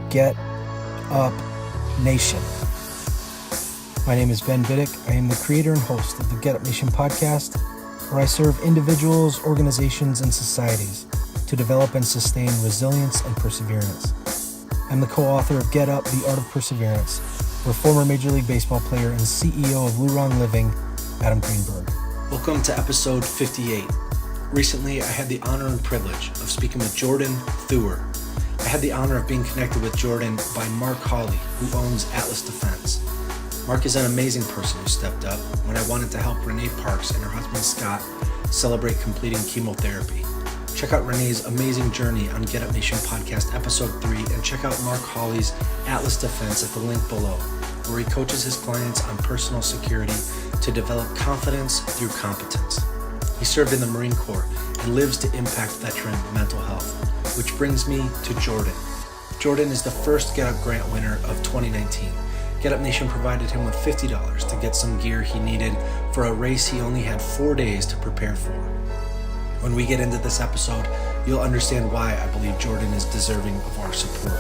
Get Up Nation. My name is Ben Vidic. I am the creator and host of the Get Up Nation podcast, where I serve individuals, organizations, and societies to develop and sustain resilience and perseverance. I'm the co-author of Get Up, The Art of Perseverance, where former Major League Baseball player and CEO of Luron Living, Adam Greenberg. Welcome to episode 58. Recently, I had the honor and privilege of speaking with Jordan Theurer. I had the honor of being connected with Jordan by Mark Hawley, who owns Atlas Defense. Mark is an amazing person who stepped up when I wanted to help Renee Parks and her husband Scott celebrate completing chemotherapy. Check out Renee's amazing journey on Get Up Nation podcast episode 3 and check out Mark Hawley's Atlas Defense at the link below, where he coaches his clients on personal security to develop confidence through competence. He served in the Marine Corps and lives to impact veteran mental health, which brings me to Jordan. Jordan is the first Get Up grant winner of 2019. Get Up Nation provided him with $50 to get some gear he needed for a race he only had 4 days to prepare for. When we get into this episode, you'll understand why I believe Jordan is deserving of our support.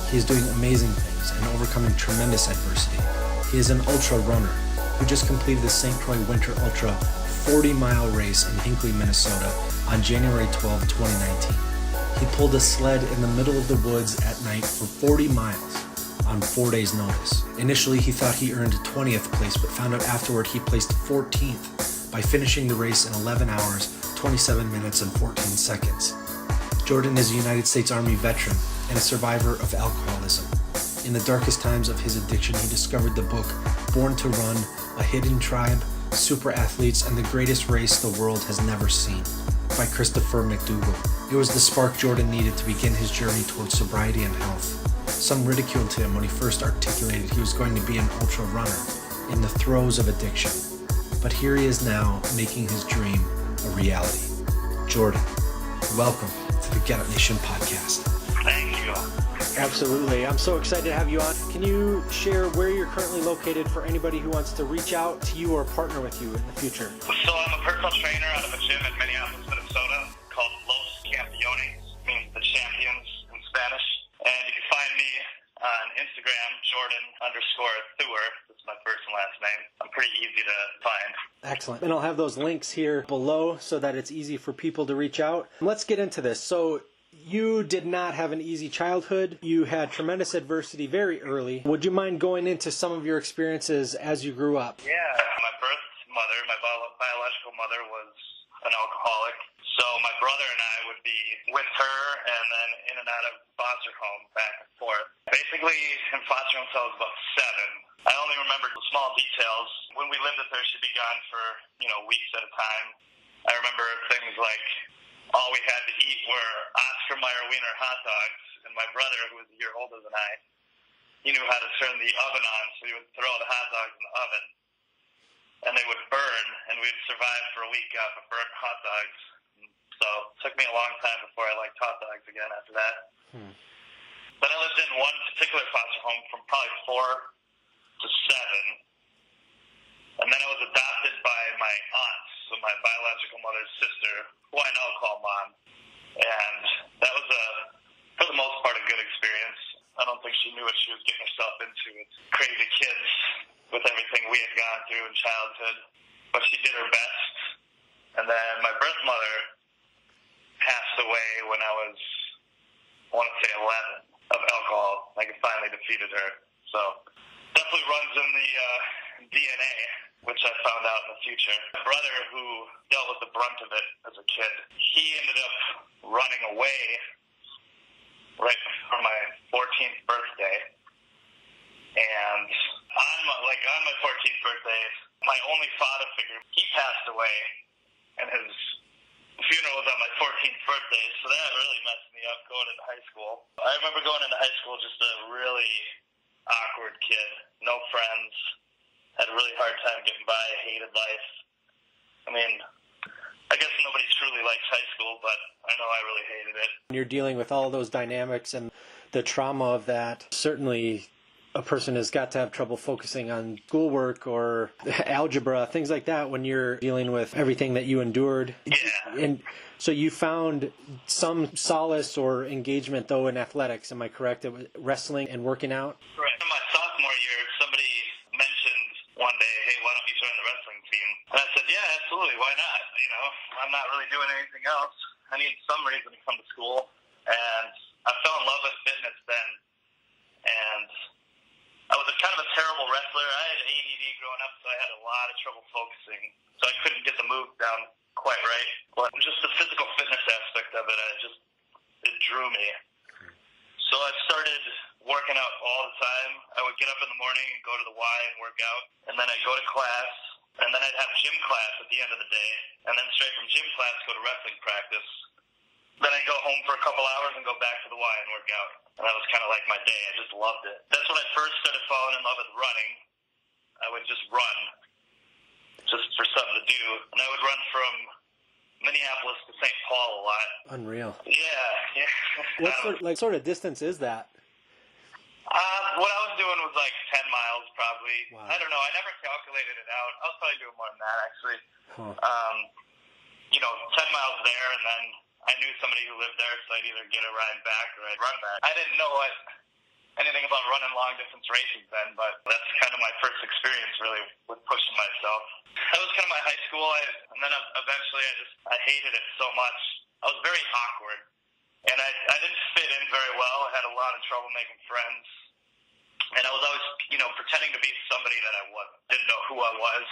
He is doing amazing things and overcoming tremendous adversity. He is an ultra runner who just completed the St. Croix Winter Ultra 40-mile race in Hinckley, Minnesota on January 12, 2019. He pulled a sled in the middle of the woods at night for 40 miles on 4 days' notice. Initially, he thought he earned 20th place, but found out afterward he placed 14th by finishing the race in 11 hours, 27 minutes, and 14 seconds. Jordan is a United States Army veteran and a survivor of alcoholism. In the darkest times of his addiction, he discovered the book Born to Run, A Hidden Tribe, Superathletes, and the Greatest Race the World Has Never Seen by Christopher McDougall. It was the spark Jordan needed to begin his journey towards sobriety and health. Some ridiculed him when he first articulated he was going to be an ultra runner in the throes of addiction. But here he is now, making his dream a reality. Jordan, welcome to the Get Up Nation podcast. Thank you. Absolutely. I'm so excited to have you on. Can you share where you're currently located for anybody who wants to reach out to you or partner with you in the future? So I'm a personal trainer out of a gym in Minneapolis, Minnesota called Los Campeones, means the champions in Spanish. And you can find me on Instagram, Jordan_Theurer. That's my first and last name. I'm pretty easy to find. Excellent. And I'll have those links here below so that it's easy for people to reach out. Let's get into this. So you did not have an easy childhood. You had tremendous adversity very early. Would you mind going into some of your experiences as you grew up? Yeah. My birth mother, my biological mother, was an alcoholic. So my brother and I would be with her and then in and out of foster home back and forth. Basically, in foster home until I was about 7. I only remember the small details. When we lived with her, she'd be gone for, weeks at a time. I remember things like all we had to eat were Oscar Mayer Wiener hot dogs, and my brother, who was a year older than I, he knew how to turn the oven on, so he would throw the hot dogs in the oven, and they would burn, and we'd survive for a week off of burnt hot dogs. So it took me a long time before I liked hot dogs again after that. Then I lived in one particular foster home from probably 4 to 7, and then I was adopted by my aunt, so my biological mother's sister, who I now call Mom. And that was, for the most part, a good experience. I don't think she knew what she was getting herself into with crazy kids, with everything we had gone through in childhood. But she did her best. And then my birth mother passed away when I was, I want to say 11, of alcohol. I finally defeated her. So definitely runs in the DNA, which I found out in the future. My brother, who dealt with the brunt of it as a kid, he ended up running away right before my 14th birthday. And on my 14th birthday, my only father figure, he passed away, and his funeral was on my 14th birthday, so that really messed me up going into high school. I remember going into high school just a really awkward kid, no friends, had a really hard time getting by, hated life. I mean, I guess nobody truly likes high school, but I know I really hated it. You're dealing with all those dynamics and the trauma of that. Certainly a person has got to have trouble focusing on schoolwork or algebra, things like that, when you're dealing with everything that you endured. Yeah. And so you found some solace or engagement, though, in athletics. Am I correct? It was wrestling and working out? Right. In my sophomore year, somebody mentioned one day, hey, why don't you join the wrestling team? And I said, yeah, absolutely, why not? You know, I'm not really doing anything else. I need some reason to come to school. And I fell in love with fitness then. And I was kind of a terrible wrestler. I had ADD growing up, so I had a lot of trouble focusing. So I couldn't get the move down quite right. But just the physical fitness aspect of it, it drew me. So I started working out all the time. I would get up in the morning and go to the Y and work out. And then I'd go to class. And then I'd have gym class at the end of the day. And then straight from gym class, go to wrestling practice. Then I'd go home for a couple hours and go back to the Y and work out. And that was kind of like my day. I just loved it. That's when I first started falling in love with running. I would just run, just for something to do. And I would run from Minneapolis to St. Paul a lot. Unreal. Yeah. What sort of distance is that? What I was doing was like 10 miles probably. Wow. I don't know. I never calculated it out. I was probably doing more than that, actually. Huh. 10 miles there, and then I knew somebody who lived there, so I'd either get a ride back or I'd run back. I didn't know anything about running long-distance races then, but that's kind of my first experience, really, with pushing myself. That was kind of my high school, and then eventually I hated it so much. I was very awkward, and I didn't fit in very well. I had a lot of trouble making friends, and I was always, pretending to be somebody that I wasn't. Didn't know who I was.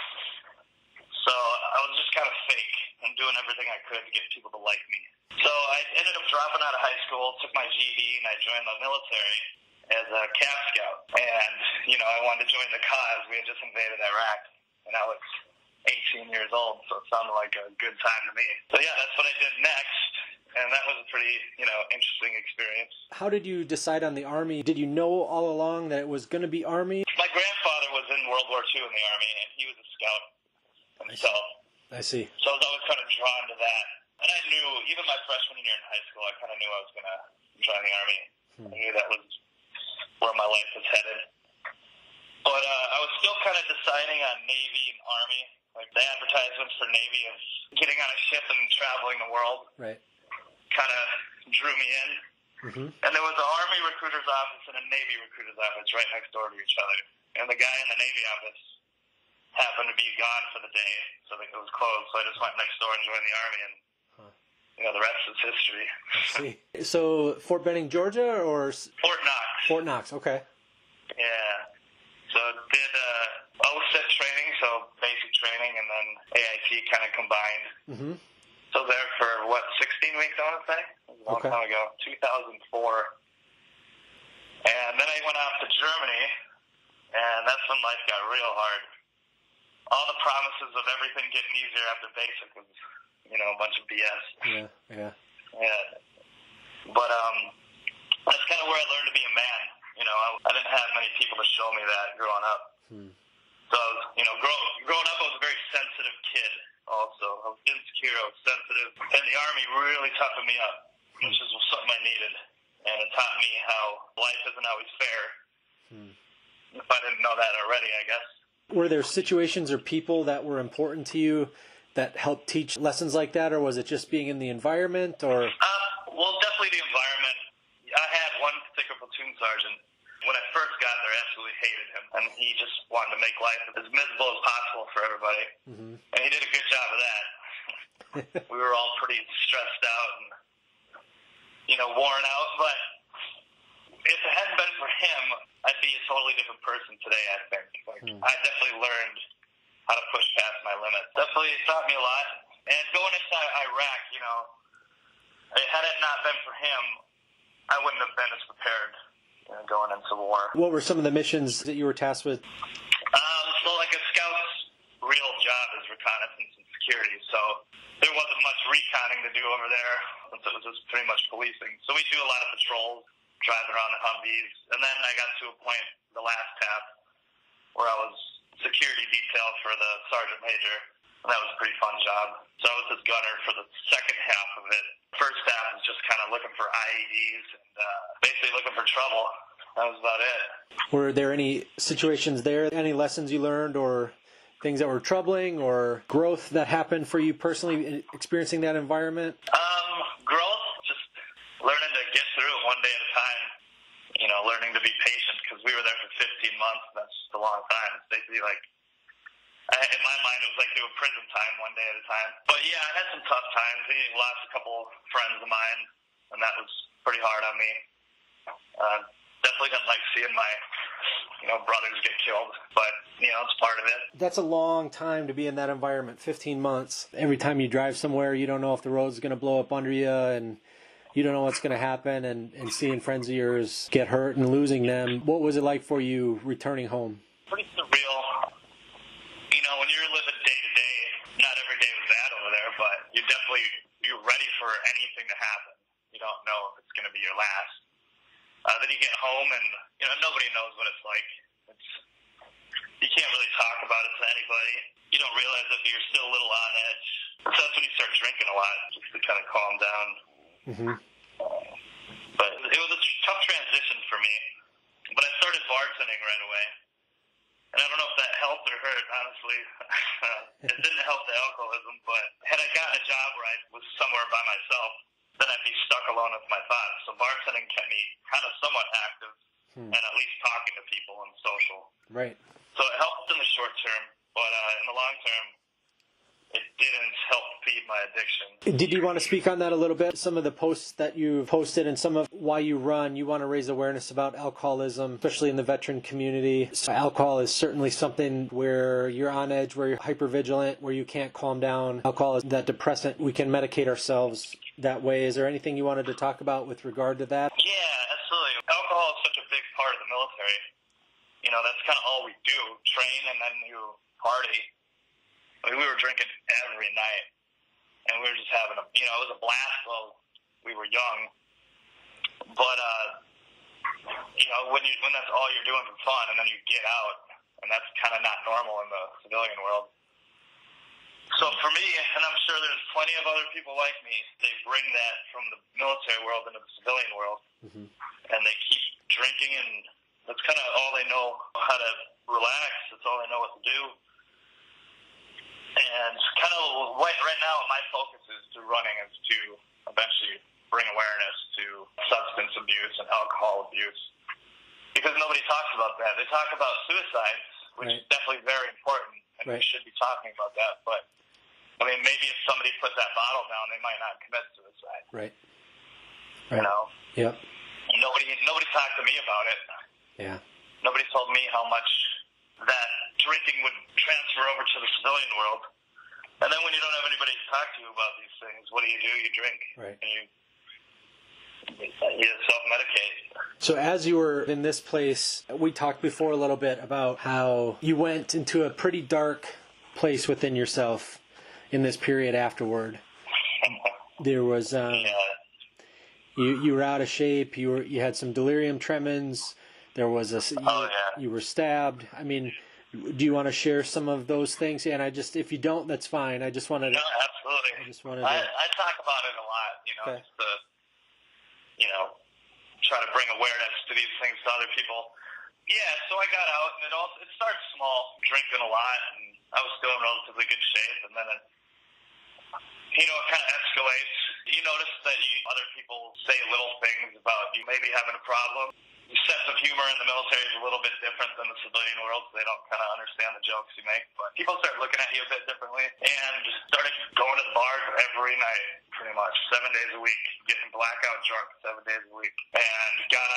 So I was just kind of fake and doing everything I could to get people to like me. So I ended up dropping out of high school, took my GED, and I joined the military as a Camp Scout. And, I wanted to join the cause. We had just invaded Iraq, and I was 18 years old, so it sounded like a good time to me. So, yeah, that's what I did next, and that was a pretty, interesting experience. How did you decide on the Army? Did you know all along that it was going to be Army? My grandfather was in World War II in the Army, and he was a scout himself. I see. So I was always kind of drawn to that. And I knew, even my freshman year in high school, I kind of knew I was going to join the Army. I knew that was where my life was headed. But I was still kind of deciding on Navy and Army. Like the advertisements for Navy of getting on a ship and traveling the world kind of drew me in. Mm-hmm. And there was an Army recruiter's office and a Navy recruiter's office right next door to each other. And the guy in the Navy office happened to be gone for the day, so it was closed. So I just went next door and joined the Army, and the rest is history. I see. So Fort Benning, Georgia, or Fort Knox? Fort Knox. Okay. Yeah. So did OSIT training, so basic training, and then AIT kind of combined. Mm-hmm. So there for 16 weeks, I want to say. A long time ago, 2004. And then I went off to Germany, and that's when life got real hard. All the promises of everything getting easier after basic was, a bunch of BS. Yeah. But that's kind of where I learned to be a man. I didn't have many people to show me that growing up. So, growing up, I was a very sensitive kid also. I was insecure, I was sensitive. And the Army really toughened me up, which is something I needed. And it taught me how life isn't always fair. If I didn't know that already, I guess. Were there situations or people that were important to you that helped teach lessons like that, or was it just being in the environment? Or well, definitely the environment. I had one particular platoon sergeant. When I first got there, I absolutely hated him, and he just wanted to make life as miserable as possible for everybody. Mm-hmm. And he did a good job of that. We were all pretty stressed out and, worn out. But if it hadn't been for him, I'd be a totally different person today, I think. I definitely learned how to push past my limits. Definitely taught me a lot. And going into Iraq, had it not been for him, I wouldn't have been as prepared going into war. What were some of the missions that you were tasked with? So like a scout's real job is reconnaissance and security. So there wasn't much reconning to do over there since it was just pretty much policing. So we do a lot of patrols, driving around the Humvees. And then I got to a point, the last task, where I was security detail for the sergeant major. And that was a pretty fun job. So I was his gunner for the second half of it. First half was just kind of looking for IEDs and basically looking for trouble. that was about it. Were there any situations there, any lessons you learned or things that were troubling or growth that happened for you personally experiencing that environment? Growth, just learning to get through it one day at a time, learning to be patient, because we were there for 15 months. That's just a long time. It's basically like, in my mind, it was like doing prison time one day at a time. But yeah, I had some tough times. We lost a couple friends of mine, and that was pretty hard on me. Definitely didn't like seeing my, brothers get killed, but, it's part of it. That's a long time to be in that environment, 15 months. Every time you drive somewhere, you don't know if the road's going to blow up under you, and you don't know what's going to happen, and seeing friends of yours get hurt and losing them. What was it like for you returning home? Pretty surreal. When you're living day to day, not every day was bad over there, but you're ready for anything to happen. You don't know if it's going to be your last. Then you get home and, nobody knows what it's like. You can't really talk about it to anybody. You don't realize that you're still a little on edge. So that's when you start drinking a lot, just to kind of calm down. Mm-hmm. But it was a tough transition for me. But I started bartending right away. And I don't know if that helped or hurt, honestly. It didn't help the alcoholism, but had I gotten a job where I was somewhere by myself, then I'd be stuck alone with my thoughts. So bartending kept me kind of somewhat active and at least talking to people and social. Right. So it helped in the short term, but in the long term, it didn't help feed my addiction. Did you want to speak on that a little bit? Some of the posts that you've posted and some of why you run, you want to raise awareness about alcoholism, especially in the veteran community. So alcohol is certainly something where you're on edge, where you're hypervigilant, where you can't calm down. Alcohol is that depressant. We can medicate ourselves that way. Is there anything you wanted to talk about with regard to that? Yeah, absolutely. Alcohol is such a big part of the military. That's kind of all we do, train and then you party. I mean, we were drinking every night, and we were just having it was a blast while we were young. But, when that's all you're doing for fun, and then you get out, and that's kind of not normal in the civilian world. So for me, and I'm sure there's plenty of other people like me, they bring that from the military world into the civilian world, and they keep drinking, and that's kind of all they know how to relax. That's all they know what to do. And kind of right now, my focus is to running is to eventually bring awareness to substance abuse and alcohol abuse, because nobody talks about that. They talk about suicides, which is definitely very important, and we should be talking about that. But I mean, maybe if somebody put that bottle down, they might not commit suicide. Right. Yep. Nobody talked to me about it. Yeah. Nobody told me how much that drinking would transfer over to the civilian world. And then when you don't have anybody to talk to about these things, what do? You drink. Right. And you self-medicate. So as you were in this place, we talked before a little bit about how you went into a pretty dark place within yourself in this period afterward. There was you were out of shape. You had some delirium tremens. There was you were stabbed. I mean, do you want to share some of those things? And if you don't, that's fine. I just wanted to. No, absolutely. I talk about it a lot. Okay. Just to, try to bring awareness to these things to other people. Yeah, so I got out, and it starts small, drinking a lot, and I was still in relatively good shape, and then it kind of escalates. You notice that other people say little things about you maybe having a problem. Your sense of humor in the military is a little bit different than the civilian world, so they don't kind of understand the jokes you make. But people start looking at you a bit differently, and just started going to the bars every night, pretty much, 7 days a week, getting blackout drunk 7 days a week, and got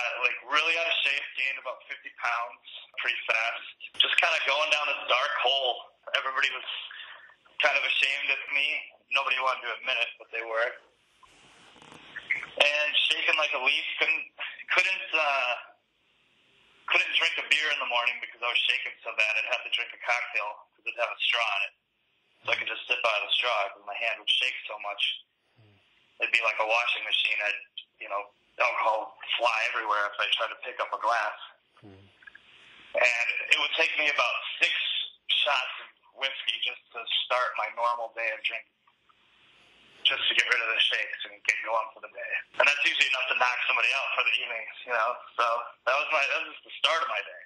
really out of shape, gained about 50 pounds pretty fast. Just kind of going down this dark hole. Everybody was kind of ashamed of me. Nobody wanted to admit it, but they were. And shaking like a leaf, couldn't drink a beer in the morning because I was shaking so bad. I'd have to drink a cocktail because it'd have a straw in it. So I could just sip out of the straw because my hand would shake so much. It'd be like a washing machine. Alcohol would fly everywhere if I tried to pick up a glass. And it would take me about 6 shots of whiskey just to start my normal day of drinking. just to get rid of the shakes and get going for the day. And that's usually enough to knock somebody out for the evening, you know. So that was just the start of my day.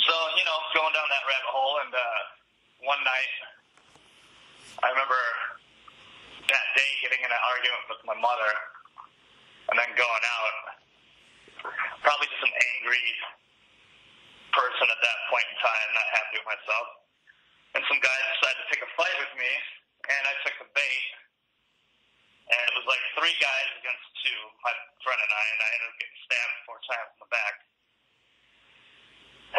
So, you know, going down that rabbit hole, and one night, I remember that day getting in an argument with my mother, and then going out, probably just an angry person at that point in time, not happy with myself. And some guys decided to pick a fight with me, and I took the bait. And it was like 3 guys against 2, my friend and I ended up getting stabbed 4 times in the back.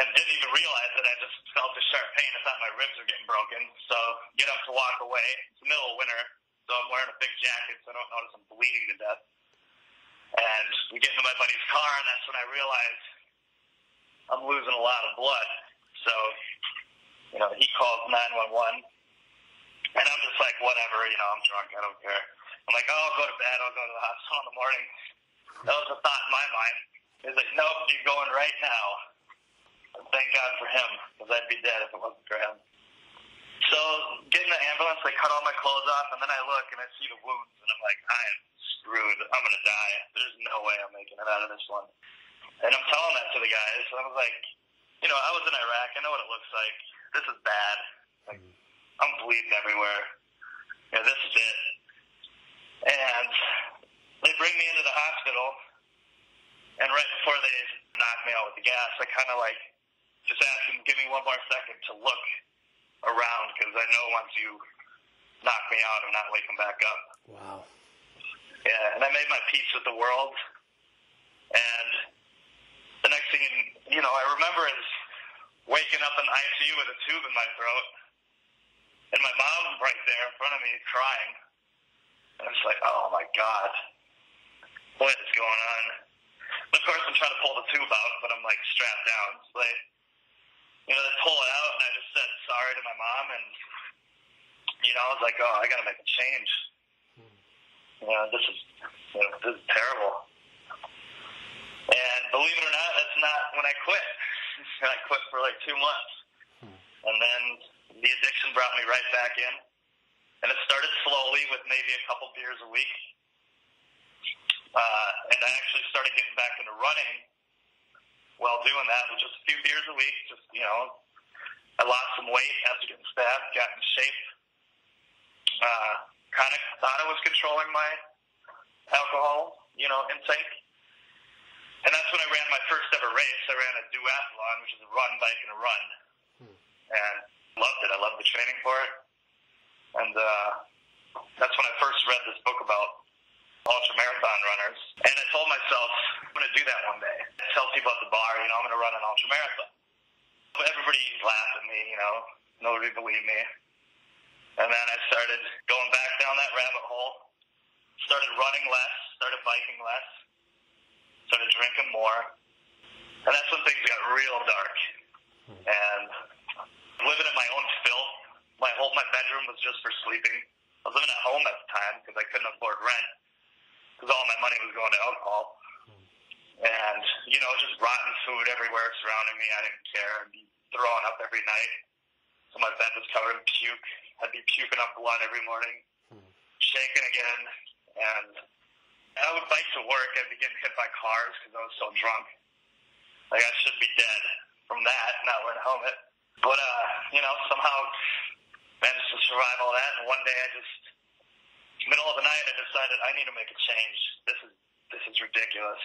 And didn't even realize that I just felt a sharp pain. I thought my ribs were getting broken. So get up to walk away. It's the middle of winter, so I'm wearing a big jacket, so I don't notice I'm bleeding to death. And we get into my buddy's car, and that's when I realize I'm losing a lot of blood. So, you know, he calls 911, and I'm just like, whatever, you know, I'm drunk, I don't care. I'm like, oh, I'll go to bed, I'll go to the hospital in the morning. That was a thought in my mind. He's like, nope, you're going right now. And thank God for him, because I'd be dead if it wasn't for him. So, get in the ambulance, they cut all my clothes off, and then I look and I see the wounds, and I'm like, I am screwed. I'm going to die. There's no way I'm making it out of this one. And I'm telling that to the guys, and I was like, you know, I was in Iraq. I know what it looks like. This is bad. Like, I'm bleeding everywhere. Yeah, this is it. And they bring me into the hospital, and right before they knock me out with the gas, I kind of like just ask them, give me one more second to look around, because I know once you knock me out, I'm not waking back up. Wow. Yeah, and I made my peace with the world. And the next thing, you know, I remember is waking up in the ICU with a tube in my throat, and my mom right there in front of me crying. And I was like, oh my God, what is going on? And of course, I'm trying to pull the tube out, but I'm like strapped down. So they, you know, they pull it out, and I just said sorry to my mom, and, you know, I was like, oh, I got to make a change. You know, this is terrible. And believe it or not, that's not when I quit. I quit for like 2 months. And then the addiction brought me right back in. And it started slowly with maybe a couple beers a week. And I actually started getting back into running while doing that with just a few beers a week. Just, you know, I lost some weight after getting stabbed, got in shape. Kind of thought I was controlling my alcohol, you know, intake. And that's when I ran my first ever race. I ran a duathlon, which is a run, bike, and a run. And loved it. I loved the training for it. And that's when I first read this book about ultramarathon runners. And I told myself, I'm going to do that one day. I tell people at the bar, you know, I'm going to run an ultramarathon. But everybody laughed at me, you know. Nobody believed me. And then I started going back down that rabbit hole. Started running less. Started biking less. Started drinking more. And that's when things got real dark. And living in my own filth. My bedroom was just for sleeping. I was living at home at the time because I couldn't afford rent, because all my money was going to alcohol. And, you know, just rotten food everywhere surrounding me. I didn't care. I'd be throwing up every night. So my bed was covered in puke. I'd be puking up blood every morning, shaking again. And I would bike to work. I'd be getting hit by cars because I was so drunk. Like, I should be dead from that, not wearing a helmet. But, you know, somehow managed to survive all that. And one day I just, middle of the night, I decided I need to make a change. This is ridiculous.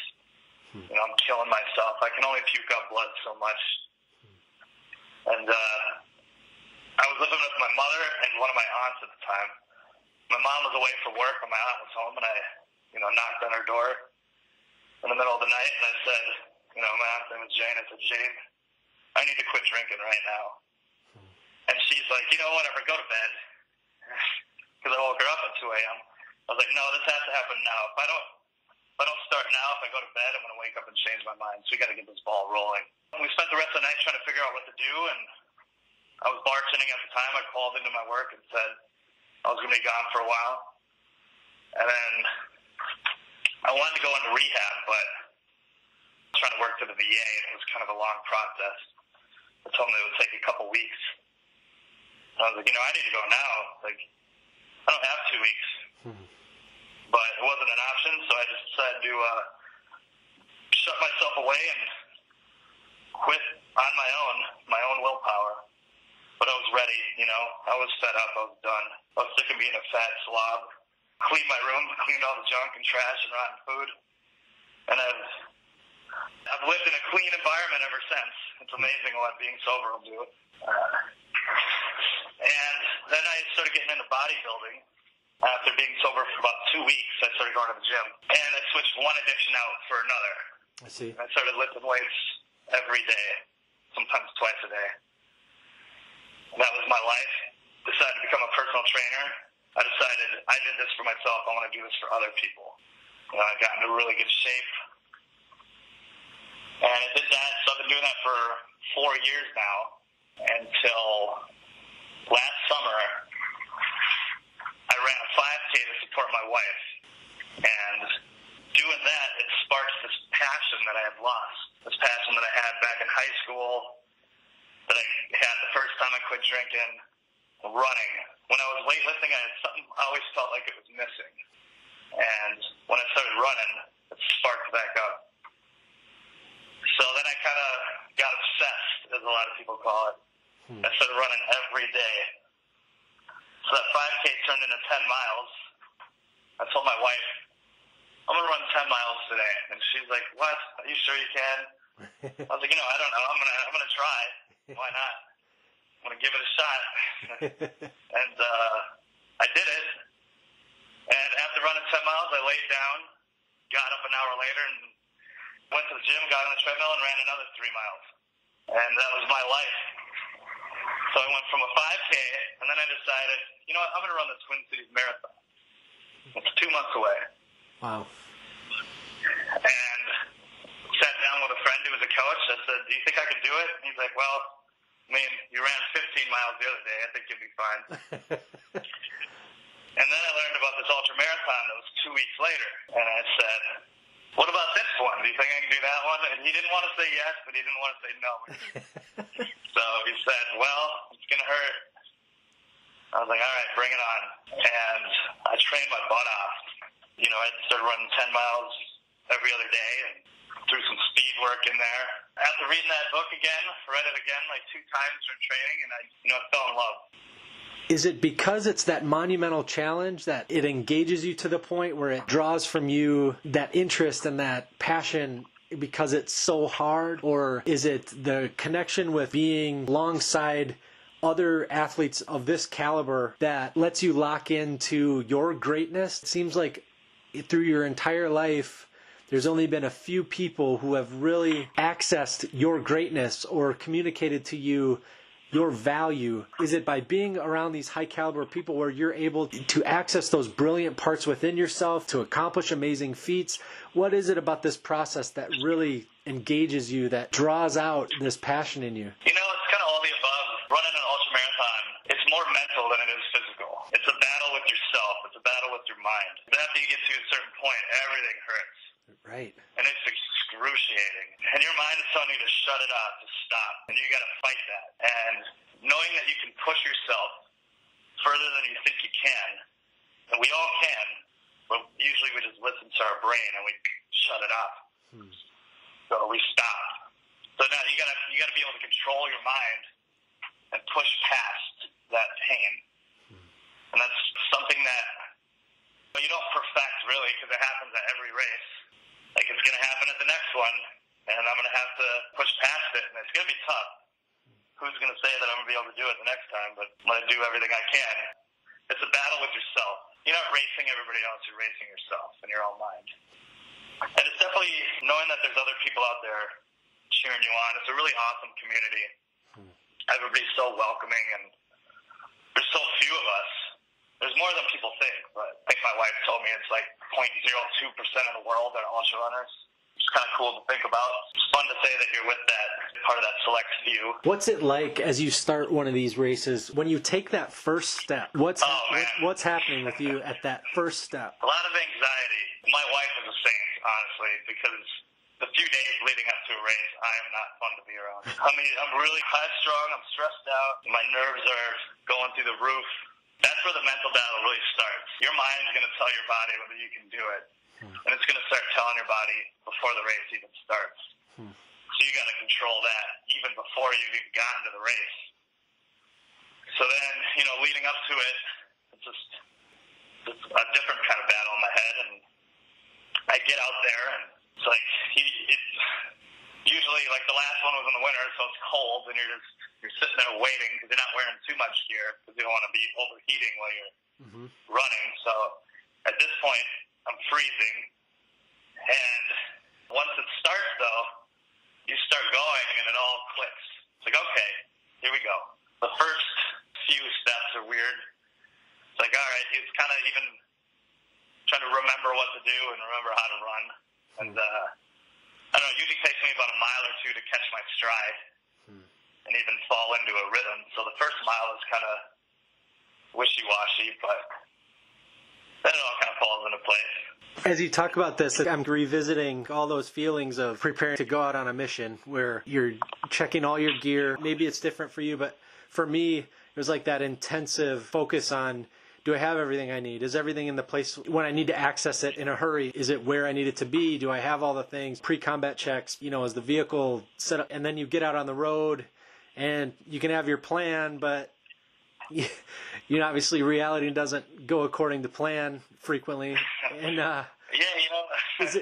You know, I'm killing myself. I can only puke up blood so much. And I was living with my mother and one of my aunts at the time. My mom was away for work and my aunt was home, and I, you know, knocked on her door in the middle of the night, and I said, you know, my aunt's name is Jane. I said, Jane, I need to quit drinking right now. And she's like, you know, whatever, go to bed. Because I woke her up at 2 a.m. I was like, no, this has to happen now. If I don't start now, if I go to bed, I'm going to wake up and change my mind. So we got to get this ball rolling. We spent the rest of the night trying to figure out what to do, and I was bartending at the time. I called into my work and said I was going to be gone for a while. And then I wanted to go into rehab, but I was trying to work to the VA, and it was kind of a long process. I told them it would take a couple weeks. I was like, I need to go now. Like, I don't have 2 weeks. But it wasn't an option, so I just decided to shut myself away and quit on my own willpower. But I was ready, I was fed up, I was done. I was sick of being a fat slob. Cleaned my room, cleaned all the junk and trash and rotten food. And I've lived in a clean environment ever since. It's amazing what being sober will do. And then I started getting into bodybuilding. After being sober for about 2 weeks, I started going to the gym. And I switched one addiction out for another. I see. I started lifting weights every day, sometimes twice a day. That was my life. Decided to become a personal trainer. I decided I did this for myself. I want to do this for other people. I got into really good shape. And I did that. So I've been doing that for 4 years now until last summer. I ran a 5K to support my wife. And doing that, it sparked this passion that I had lost. This passion that I had back in high school, that I had the first time I quit drinking, running. When I was weightlifting, I had something I always felt like it was missing. And when I started running, it sparked back up. So then I kind of got obsessed, as a lot of people call it. I started running every day. So that 5K turned into 10 miles. I told my wife, I'm going to run 10 miles today. And she's like, what? Are you sure you can? I was like, I don't know. I'm going to try. Why not? I'm going to give it a shot. And I did it. And after running 10 miles, I laid down, got up an hour later, and went to the gym, got on the treadmill, and ran another 3 miles. And that was my life. So I went from a 5K, and then I decided, I'm going to run the Twin Cities Marathon. It's 2 months away. Wow. And sat down with a friend who was a coach. I said, do you think I could do it? And he's like, well, you ran 15 miles the other day. I think you'll be fine. And then I learned about this ultra marathon that was 2 weeks later. And I said, what about this one? Do you think I can do that one? And he didn't want to say yes, but he didn't want to say no. So he said, well, it's going to hurt. I was like, all right, bring it on. And I trained my butt off. I started running 10 miles every other day and threw some speed work in there. After reading that book again, read it again like 2 times during training, and I fell in love. Is it because it's that monumental challenge that it engages you to the point where it draws from you that interest and that passion because it's so hard? Or is it the connection with being alongside other athletes of this caliber that lets you lock into your greatness? It seems like through your entire life, there's only been a few people who have really accessed your greatness or communicated to you your value. Is it by being around these high caliber people where you're able to access those brilliant parts within yourself to accomplish amazing feats? What is it about this process that really engages you, that draws out this passion in you? It's kind of all the above. Running an ultra marathon, it's more mental than it is physical. It's a battle with yourself. It's a battle with your mind. After you get to a certain point, everything hurts. Right. And it's excruciating. And your mind is telling you to shut it off, to stop. And you got to fight that. And knowing that you can push yourself further than you think you can, and we all can, but usually we just listen to our brain and we shut it off. So we stop. So now you gotta be able to control your mind and push past that pain. And that's something that you don't perfect really, because it happens at every race. Like, it's going to happen at the next one, and I'm going to have to push past it, and it's going to be tough. Who's going to say that I'm going to be able to do it the next time? But I'm going to do everything I can. It's a battle with yourself. You're not racing everybody else, you're racing yourself in your own mind. And it's definitely knowing that there's other people out there cheering you on. It's a really awesome community. Everybody's so welcoming, and there's so few of us. There's more than people think, but I think my wife told me it's like 0.02% of the world are ultra runners. It's kind of cool to think about. It's fun to say that you're with that, part of that select few. What's it like as you start one of these races, when you take that first step? What's happening with you at that first step? A lot of anxiety. My wife is a saint, honestly, because the few days leading up to a race, I am not fun to be around. I mean, I'm really high strung, I'm stressed out, my nerves are going through the roof. That's where the mental battle really starts. Your mind's going to tell your body whether you can do it. And it's going to start telling your body before the race even starts. So you got to control that even before you've even gotten to the race. So then, leading up to it, it's just a different kind of battle in my head. And I get out there, and it's like, it's usually like the last one was in the winter, so it's cold, and you're sitting there waiting because you're not wearing too much gear because you don't want to be overheating while you're running. So at this point, I'm freezing, and once it starts, though, you start going, and it all clicks. It's like, okay, here we go. The first few steps are weird. It's like, all right, it's kind of even trying to remember what to do and remember how to run. And I don't know, it usually takes me about a mile or two to catch my stride and even fall into a rhythm. So the first mile is kind of wishy-washy, but then it all kind of falls into place. As you talk about this, I'm revisiting all those feelings of preparing to go out on a mission where you're checking all your gear. Maybe it's different for you, but for me, it was like that intensive focus on, do I have everything I need? Is everything in the place when I need to access it in a hurry? Is it where I need it to be? Do I have all the things? Pre-combat checks, is the vehicle set up? And then you get out on the road and you can have your plan, but obviously reality doesn't go according to plan frequently. And I never thought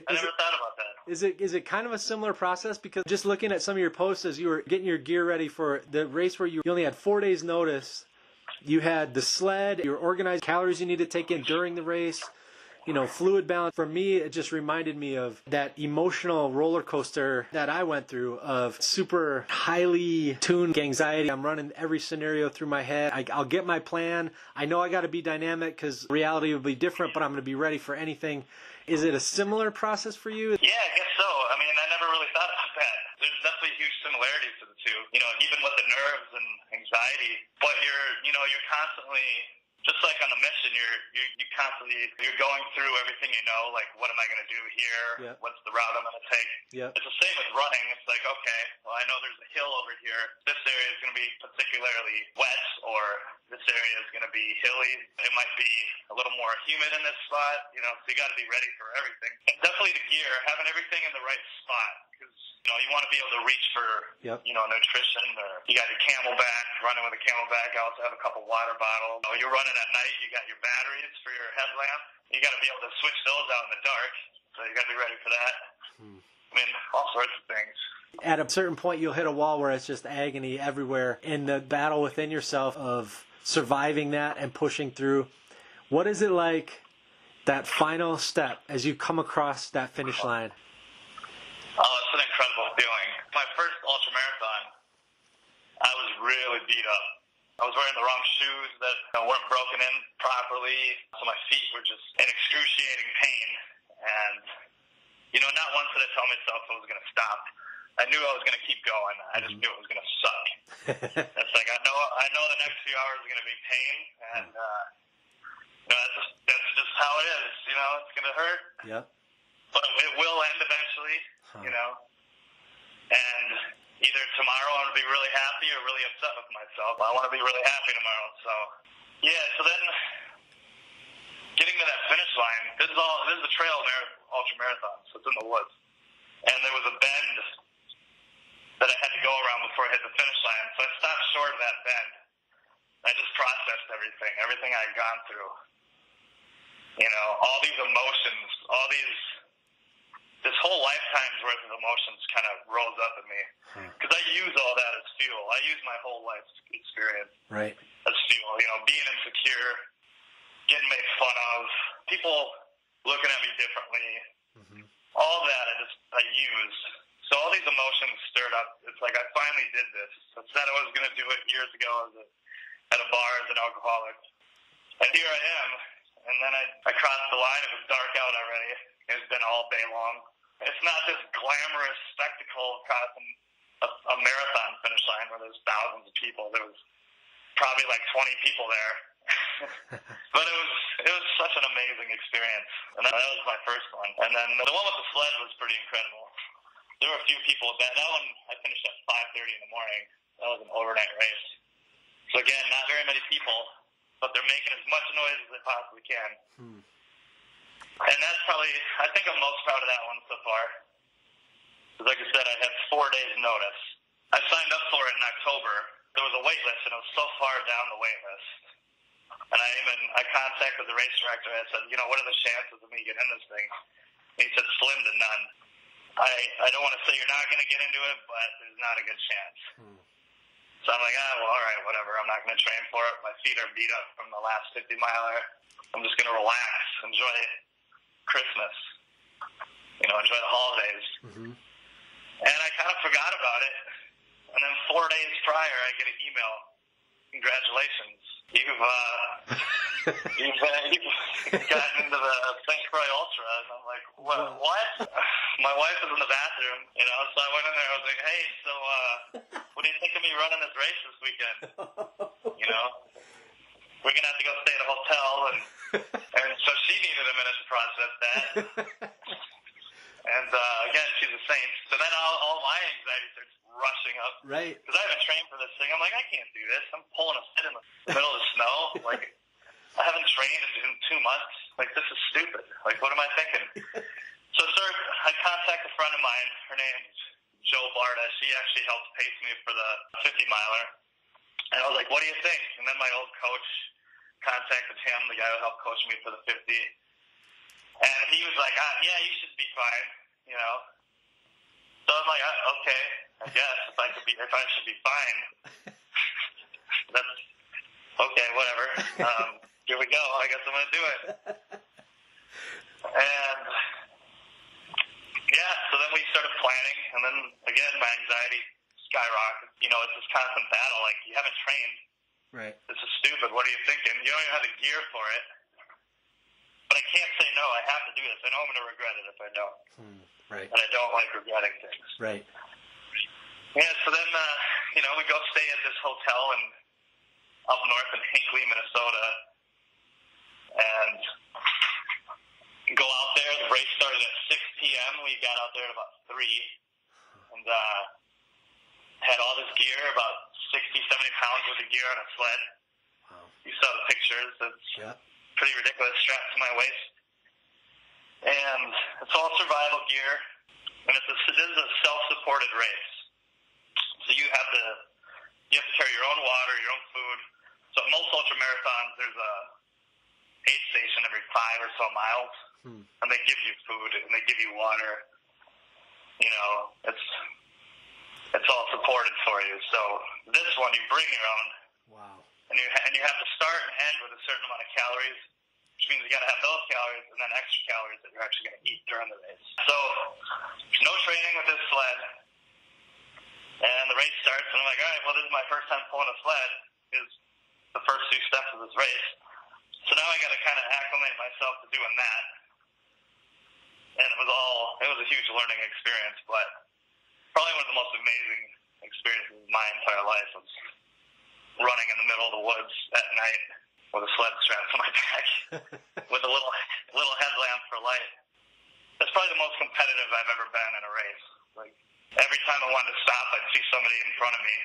about that. Is it kind of a similar process? Because just looking at some of your posts as you were getting your gear ready for the race where you only had 4 days notice, you had the sled, your organized calories you need to take in during the race, fluid balance. For me, it just reminded me of that emotional roller coaster that I went through of super highly tuned anxiety. I'm running every scenario through my head. I'll get my plan. I know I got to be dynamic because reality will be different, but I'm going to be ready for anything. Is it a similar process for you? Yeah, I guess so. I mean, I never really thought about that. There's definitely huge similarities to the two, even with the nerves and anxiety. But you're constantly, just like on a mission, you're going through everything like what am I going to do here? Yep. What's the route I'm going to take? Yep. It's the same with running. It's like, okay, well, I know there's a hill over here. This area is going to be particularly wet, or this area is going to be hilly. It might be a little more humid in this spot, so you got to be ready for everything. And definitely the gear, having everything in the right spot, because you want to be able to reach for nutrition. Or you got your Camelback, running with a Camelback. I also have a couple water bottles. You're running at night, you got your batteries for your headlamp. You got to be able to switch those out in the dark, so you got to be ready for that. I mean, all sorts of things. At a certain point, you'll hit a wall where it's just agony everywhere. In the battle within yourself of surviving that and pushing through, what is it like, that final step as you come across that finish line? Oh, it's an incredible feeling. My first ultramarathon, I was really beat up. I was wearing the wrong shoes that weren't broken in properly, so my feet were just in excruciating pain. And, not once did I tell myself I was going to stop. I knew I was going to keep going. I just knew it was going to suck. It's like, I know the next few hours are going to be pain, and that's just how it is. It's going to hurt. Yep. But it will end eventually, And either tomorrow I'm going to be really happy or really upset with myself. I want to be really happy tomorrow. So, so then getting to that finish line, this is a trail ultramarathon, so it's in the woods. And there was a bend that I had to go around before I hit the finish line. So I stopped short of that bend. I just processed everything I had gone through. All these emotions, this whole lifetime's worth of emotions kind of rose up in me. Because I use all that as fuel. I use my whole life's experience as fuel. Being insecure, getting made fun of, people looking at me differently. All that I used. So all these emotions stirred up. It's like I finally did this. I said I was going to do it years ago at a bar as an alcoholic. And here I am. And then I crossed the line. It was dark out already. It's been all day long. It's not this glamorous spectacle of crossing a marathon finish line where there's thousands of people. There was probably like 20 people there. But it was such an amazing experience. And that was my first one. And then the one with the sled was pretty incredible. there were a few people that one I finished at 5:30 in the morning. That was an overnight race. So again, not very many people, but they're making as much noise as they possibly can. And that's probably, I think I'm most proud of that one so far. Because like I said, I had 4 days notice. I signed up for it in October. There was a wait list, and it was so far down the wait list. And I contacted the race director. I said, what are the chances of me getting in this thing? And he said, slim to none. I don't want to say you're not going to get into it, but there's not a good chance. So I'm like, well, all right, whatever. I'm not going to train for it. My feet are beat up from the last 50-miler. I'm just going to relax, enjoy Christmas, enjoy the holidays. And I kind of forgot about it. And then 4 days prior, I get an email. Congratulations. You've gotten into the St. Croix Ultra. And I'm like, what? My wife was in the bathroom, so I went in there. I was like, hey, so what do you think of me running this race this weekend? We're going to have to go stay at a hotel. And so she needed a minute to process that. And again, she's a saint. So then all my anxiety starts rushing up. Right. Because I haven't trained for this thing. I'm like, I can't do this. I'm pulling a fit in the middle of the snow. Like, I haven't trained in 2 months. Like, this is stupid. Like, what am I thinking? So, I contact a friend of mine. Her name's Joe Barta. She actually helped pace me for the 50-miler. And I was like, what do you think? And then my old coach contacted him, the guy who helped coach me for the 50. And he was like, yeah, you should be fine, So I'm like, okay, I guess if I should be fine, that's okay, whatever. Here we go. I guess I'm gonna do it. And yeah, so then we started planning, and then again, my anxiety skyrocketed. It's this constant battle. Like, you haven't trained. Right. This is stupid. What are you thinking? You don't even have the gear for it. But I can't say no. I have to do this. I know I'm going to regret it if I don't. Right. And I don't like regretting things. Right. Yeah, so then, we go stay at this hotel up north in Hinckley, Minnesota. And go out there. The race started at 6 p.m. We got out there at about 3. And had all this gear, about 60, 70 pounds worth of gear on a sled. Wow. You saw the pictures. It's pretty ridiculous, strapped to my waist. And it's all survival gear. And this is a self-supported race. So you have to carry your own water, your own food. So at most ultra marathons, there's a aid station every 5 or so miles. And they give you food and they give you water. It's all supported for you. So this one, you bring your own. Wow. And you have to start and end with a certain amount of calories, which means you got to have those calories and then extra calories that you're actually going to eat during the race. So no training with this sled. And the race starts, and I'm like, all right, well, this is my first time pulling a sled. Is the first 2 steps of this race. So now I got to kind of acclimate myself to doing that. And it was a huge learning experience, but probably one of the most amazing experiences of my entire life was running in the middle of the woods at night with a sled strapped to my back with a little headlamp for light. That's probably the most competitive I've ever been in a race. Like, every time I wanted to stop, I'd see somebody in front of me.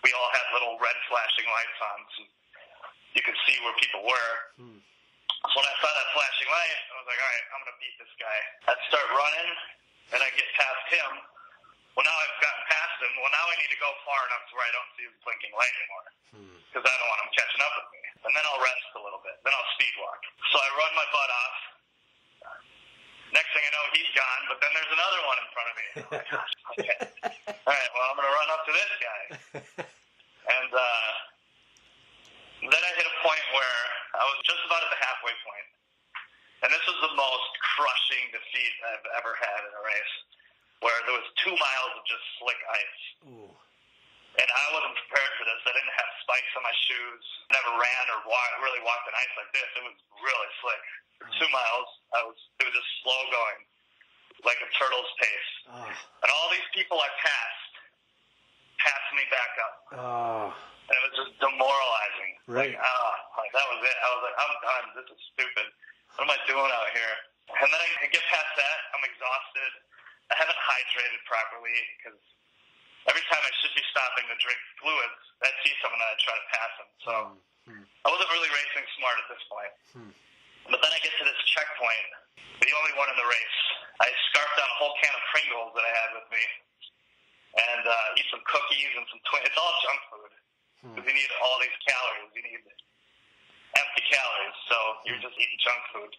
We all had little red flashing lights on, so you could see where people were. So when I saw that flashing light, I was like, all right, I'm going to beat this guy. I'd start running, and I'd get past him. Well, now I've gotten past him. Well, now I need to go far enough to where I don't see his blinking light anymore. Because I don't want him catching up with me. And then I'll rest a little bit. Then I'll speed walk. So I run my butt off. Next thing I know, he's gone, but then there's another one in front of me. Oh my gosh, okay. All right, well, I'm going to run up to this guy. And then I hit a point where I was just about at the halfway point. And this was the most crushing defeat I've ever had in a race, where there was 2 miles of just slick ice. Ooh. And I wasn't prepared for this. I didn't have spikes on my shoes. Never ran or really walked on ice like this. It was really slick. For 2 miles, it was just slow going, like a turtle's pace. And all these people I passed me back up. And it was just demoralizing. Right. Like that was it. I was like, I'm done. This is stupid. What am I doing out here? And then I get past that. I'm exhausted. I I haven't hydrated properly because every time I should be stopping to drink fluids, I'd see someone and I'd try to pass them. So I wasn't really racing smart at this point. But then I get to this checkpoint, the only one in the race. I scarfed down a whole can of Pringles that I had with me and eat some cookies and some It's all junk food because you need all these calories. You need empty calories, so you're just eating junk food.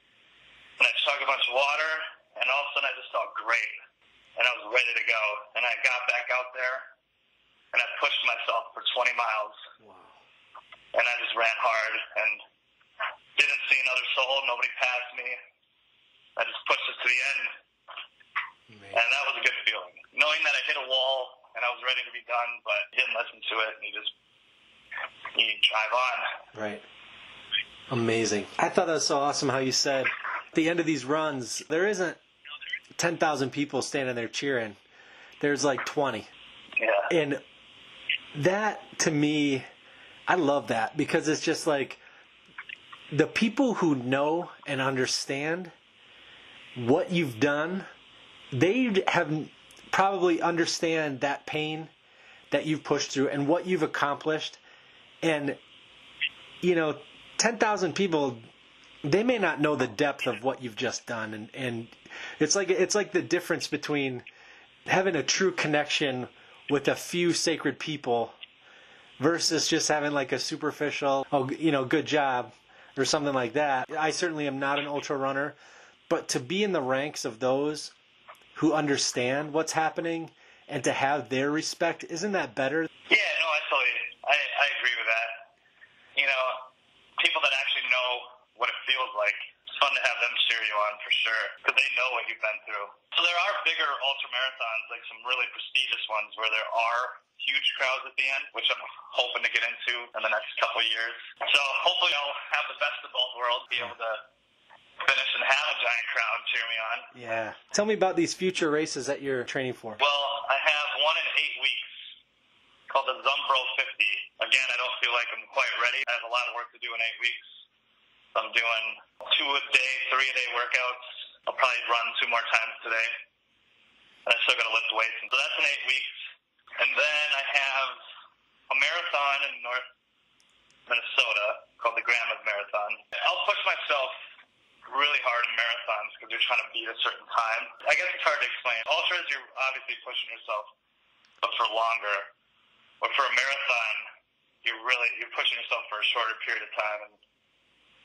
And I chug a bunch of water, and all of a sudden I just felt great. And I was ready to go. And I got back out there, and I pushed myself for 20 miles. Wow. And I just ran hard and didn't see another soul. Nobody passed me. I just pushed it to the end. Man. And that was a good feeling. Knowing that I hit a wall, and I was ready to be done, but you didn't listen to it, and you drive on. Right. Amazing. I thought that was so awesome how you said at the end of these runs, there isn't 10,000 people standing there cheering. There's like 20. Yeah. And that, to me, I love that because it's just like the people who know and understand what you've done, they have probably understand that pain that you've pushed through and what you've accomplished. And, 10,000 people, they may not know the depth of what you've just done. And it's like the difference between having a true connection with a few sacred people versus just having like a superficial, good job or something like that. I certainly am not an ultra runner, but to be in the ranks of those who understand what's happening and to have their respect, isn't that better? Yeah, no, I agree with that. People that actually know what it feels like, it's fun to have them cheer you on for sure, because they know what you've been through. So there are bigger ultra marathons, like some really prestigious ones where there are huge crowds at the end, which I'm hoping to get into in the next couple of years. So hopefully I'll have the best of both worlds, be able to finish and have a giant crowd cheer me on. Yeah. Tell me about these future races that you're training for. Well, I have one in 8 weeks called the Zumbro 50. Again, I don't feel like I'm quite ready. I have a lot of work to do in 8 weeks. I'm doing 2 a day, 3 a day workouts. I'll probably run 2 more times today. And I still got to lift weights. And so that's in 8 weeks. And then I have a marathon in North Minnesota called the Grandma's Marathon. I'll push myself really hard in marathons because you're trying to beat a certain time. I guess it's hard to explain. Ultras, you're obviously pushing yourself, but for longer. But for a marathon, you're pushing yourself for a shorter period of time.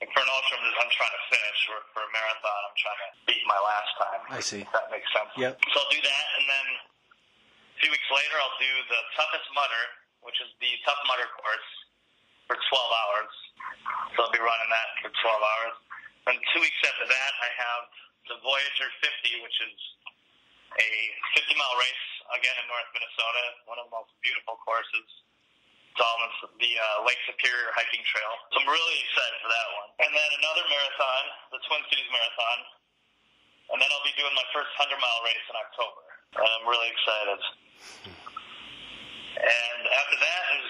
And for an ultra, I'm trying to finish. Or for a marathon, I'm trying to beat my last time. I see. If that makes sense. Yep. So I'll do that, and then a few weeks later, I'll do the toughest mudder, which is the Tough Mudder course, for 12 hours. So I'll be running that for 12 hours. And 2 weeks after that, I have the Voyager 50, which is a 50-mile race, again in North Minnesota, one of the most beautiful courses. It's all on the Lake Superior hiking trail. So I'm really excited for that one. And then another marathon, the Twin Cities Marathon. And then I'll be doing my first 100-mile race in October. And I'm really excited. And after that is,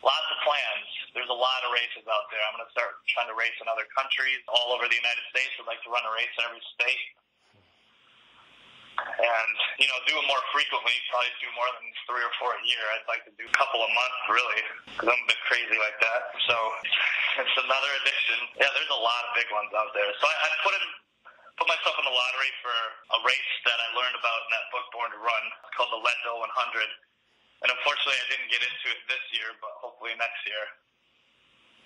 lots of plans. There's a lot of races out there. I'm going to start trying to race in other countries all over the United States. I'd like to run a race in every state. And, do it more frequently, probably do more than 3 or 4 a year. I'd like to do a couple a month, really, because I'm a bit crazy like that. So it's another addiction. Yeah, there's a lot of big ones out there. So I put myself in the lottery for a race that I learned about in that book, Born to Run. It's called the Leadville 100. And unfortunately, I didn't get into it this year, but hopefully next year.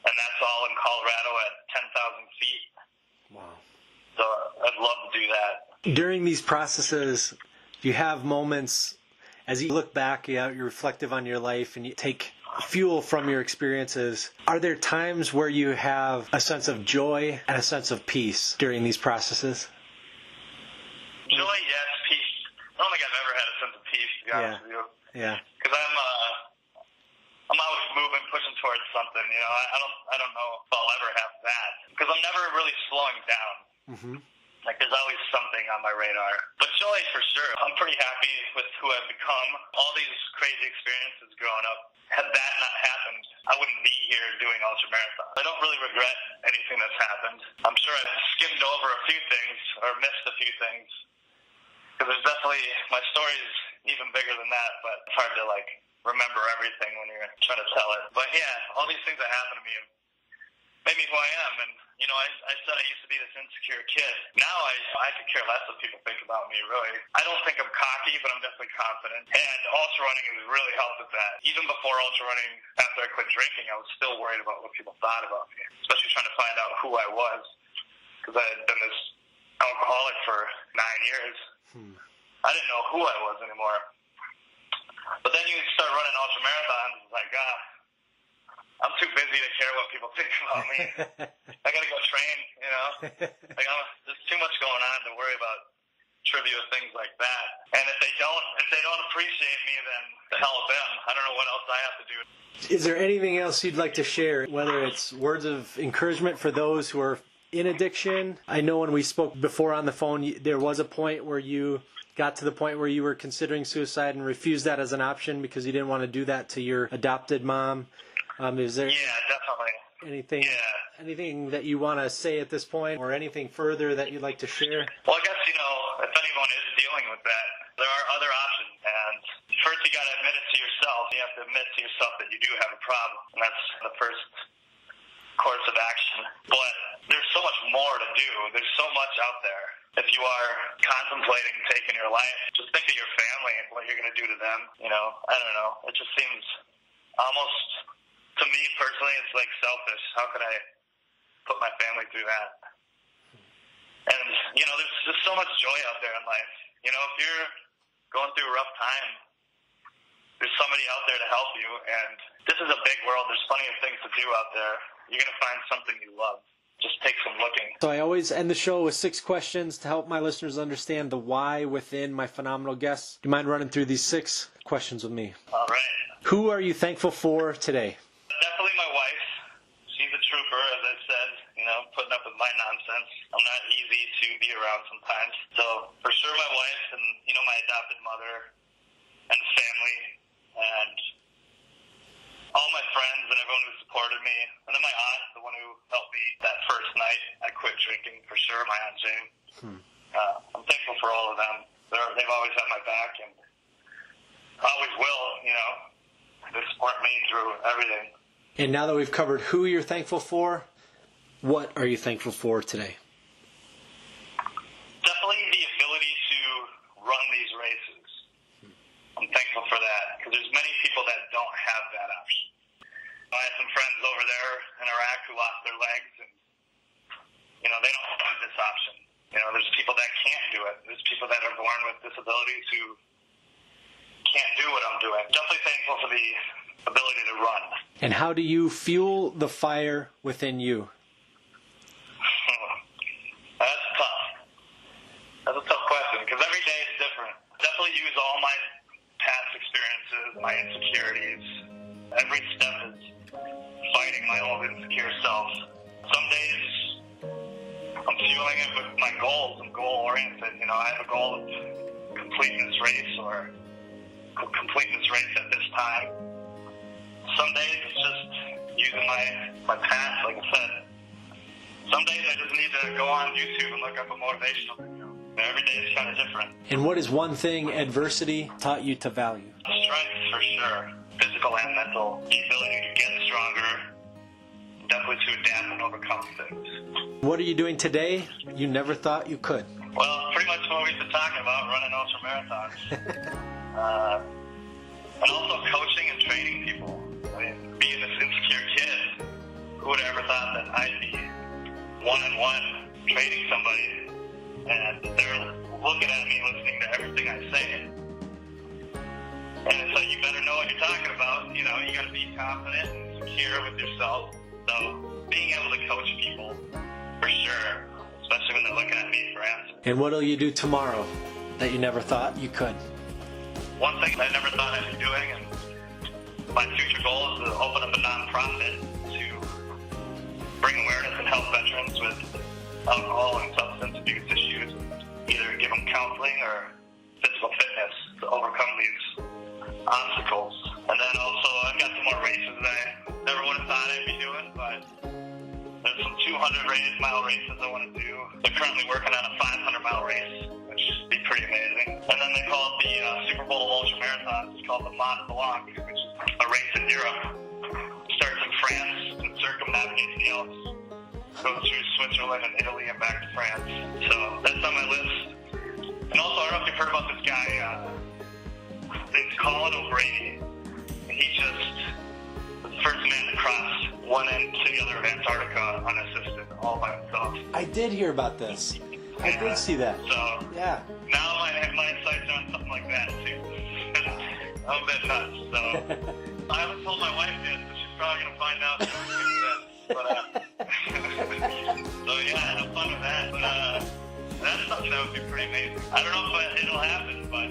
And that's all in Colorado at 10,000 feet. Wow. So I'd love to do that. During these processes, you have moments, as you look back, you're reflective on your life and you take fuel from your experiences. Are there times where you have a sense of joy and a sense of peace during these processes? Joy, yes. Peace. I don't think I've ever had a sense of peace, to be honest with you. Yeah. Because I'm always moving, pushing towards something. I don't know if I'll ever have that because I'm never really slowing down. Mm-hmm. Like there's always something on my radar. But joy for sure. I'm pretty happy with who I've become. All these crazy experiences growing up. Had that not happened, I wouldn't be here doing ultramarathons. I don't really regret anything that's happened. I'm sure I've skimmed over a few things or missed a few things. my story's even bigger than that, but it's hard to remember everything when you're trying to tell it. But yeah, all these things that happened to me have made me who I am. And, I said I used to be this insecure kid. Now I could care less what people think about me, really. I don't think I'm cocky, but I'm definitely confident. And ultra running has really helped with that. Even before ultra running, after I quit drinking, I was still worried about what people thought about me, especially trying to find out who I was, because I had been this alcoholic for 9 years. I didn't know who I was anymore. But then you start running ultra marathons, it's like, I'm too busy to care what people think about me. I gotta go train, there's too much going on to worry about trivial things like that. And if they don't appreciate me, then the hell with them. I don't know what else I have to do. Is there anything else you'd like to share, whether it's words of encouragement for those who are in addiction? I know when we spoke before on the phone, there was a point where you got to the point where you were considering suicide and refused that as an option because you didn't want to do that to your adopted mom. Is there definitely anything that you want to say at this point, or anything further that you'd like to share? Well, I guess, if anyone is dealing with that, there are other options. And first you got to admit it to yourself. You have to admit to yourself that you do have a problem. And that's the first course of action. But there's so much more to do. There's so much out there. If you are contemplating taking your life, just think of your family and what you're going to do to them. I don't know. It just seems almost, to me personally, it's selfish. How could I put my family through that? And, there's just so much joy out there in life. If you're going through a rough time, there's somebody out there to help you. And this is a big world. There's plenty of things to do out there. You're going to find something you love. Just take some looking. So I always end the show with 6 questions to help my listeners understand the why within my phenomenal guests. Do you mind running through these 6 questions with me? All right. Who are you thankful for today? Definitely my wife. She's a trooper, as I said, putting up with my nonsense. I'm not easy to be around sometimes. So for sure my wife and, my adopted mother and family and all my friends and everyone who supported me. And then my aunt, the one who helped me that first night I quit drinking, for sure, my Aunt Jane. I'm thankful for all of them. They've always had my back and always will, They support me through everything. And now that we've covered who you're thankful for, what are you thankful for today? Definitely the ability to run these races. I'm thankful for that, because there's many people that don't have that option. I have some friends over there in Iraq who lost their legs, and, they don't have this option. There's people that can't do it. There's people that are born with disabilities who can't do what I'm doing. Definitely thankful for the ability to run. And how do you fuel the fire within you? That's tough. That's a tough question, because every day is different. Definitely use all my past experiences, my insecurities. Every step is fighting my old insecure self. Some days I'm fueling it with my goals. I'm goal-oriented. I have a goal of completing this race or completing this race at this time. Some days it's just using my past, like I said. Some days I just need to go on YouTube and look up a motivational video. Every day is kind of different. And what is one thing adversity taught you to value? Strength, for sure. Physical and mental. The ability to get stronger. Definitely to adapt and overcome things. What are you doing today you never thought you could? Well, pretty much what we've been talking about, running ultra marathons. And also coaching and training people. Being this insecure kid, who would have ever thought that I'd be one-on-one training somebody, and they're looking at me, listening to everything I say. And so you better know what you're talking about. You got to be confident and secure with yourself. So being able to coach people, for sure, especially when they're looking at me for answers. And what will you do tomorrow that you never thought you could? One thing I never thought I'd be doing, and my future goal is to open up a nonprofit to bring awareness and help veterans with alcohol and substance abuse issues, either give them counseling or physical fitness to overcome these obstacles. And then also, I've got some more races that I never would have thought I'd be doing, but there's some 200-mile races I want to do. They're currently working on a 500-mile race, which would be pretty amazing. And then they've the Super Bowl ultra marathons. It's called the Mont Blanc, which is a race in Europe. Starts in France and circumnavigates the Alps. Goes through Switzerland and Italy and back to France. So that's on my list. And also, I don't know if you've heard about this guy, named Colin O'Brady. And he just was the first man to cross one end to the other of Antarctica unassisted, all by himself. I did hear about this. I did see that. So Yeah. now my sights are on something like that too. I'm a bit nuts. So I haven't told my wife yet, so she's probably gonna find out. But so yeah, have fun with that. But that's something that would be pretty amazing. I don't know if it'll happen, but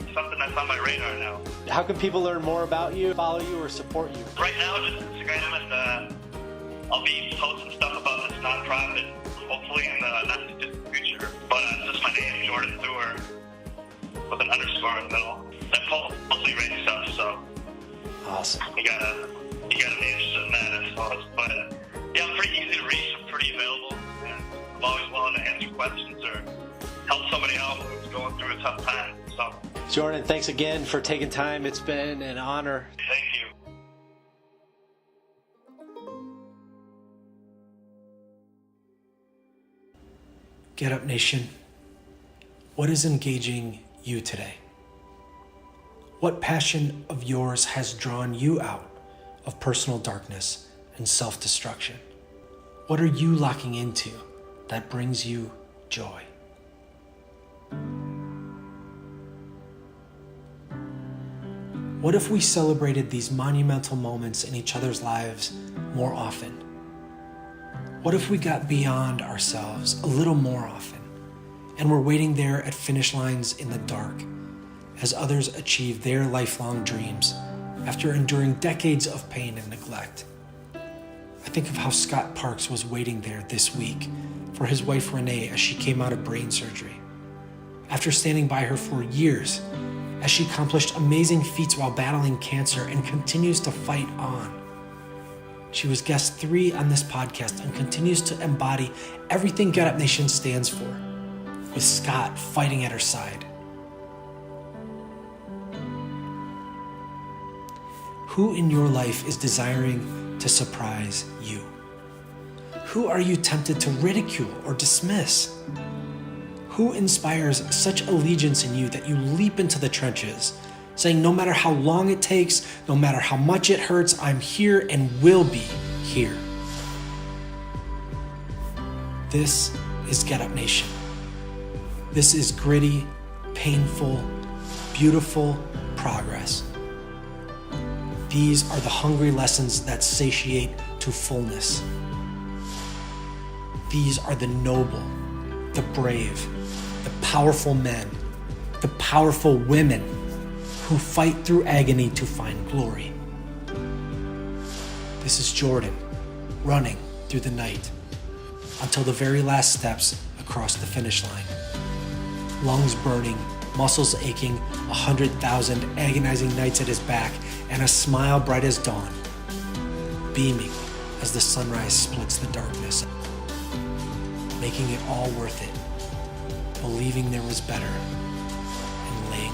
it's something that's on my radar now. How can people learn more about you, follow you, or support you? Right now, just Instagram, and I'll be posting stuff about this nonprofit, hopefully in the not too distant future. But just my name, Jordan Theurer, with an underscore in the middle. That mostly race stuff, so Awesome. you gotta be interested in that as well. But yeah, I'm pretty easy to reach. I'm pretty available, and I'm always willing to answer questions or help somebody out who's going through a tough time. So, Jordan, thanks again for taking time. It's been an honor. thank you. Get Up Nation, what is engaging you today? What passion of yours has drawn you out of personal darkness and self-destruction? What are you locking into that brings you joy? What if we celebrated these monumental moments in each other's lives more often? What if we got beyond ourselves a little more often and were waiting there at finish lines in the dark as others achieve their lifelong dreams after enduring decades of pain and neglect? I think of how Scott Parks was waiting there this week for his wife Renee as she came out of brain surgery. After standing by her for years, as she accomplished amazing feats while battling cancer and continues to fight on. She was guest 3 on this podcast and continues to embody everything Get Up Nation stands for, with Scott fighting at her side. Who in your life is desiring to surprise you? Who are you tempted to ridicule or dismiss? Who inspires such allegiance in you that you leap into the trenches, saying no matter how long it takes, no matter how much it hurts, I'm here and will be here? This is Get Up Nation. This is gritty, painful, beautiful progress. These are the hungry lessons that satiate to fullness. These are the noble, the brave, the powerful men, the powerful women who fight through agony to find glory. This is Jordan running through the night until the very last steps across the finish line. Lungs burning, muscles aching, 100,000 agonizing nights at his back, and a smile bright as dawn, beaming as the sunrise splits the darkness, making it all worth it, believing there was better, and laying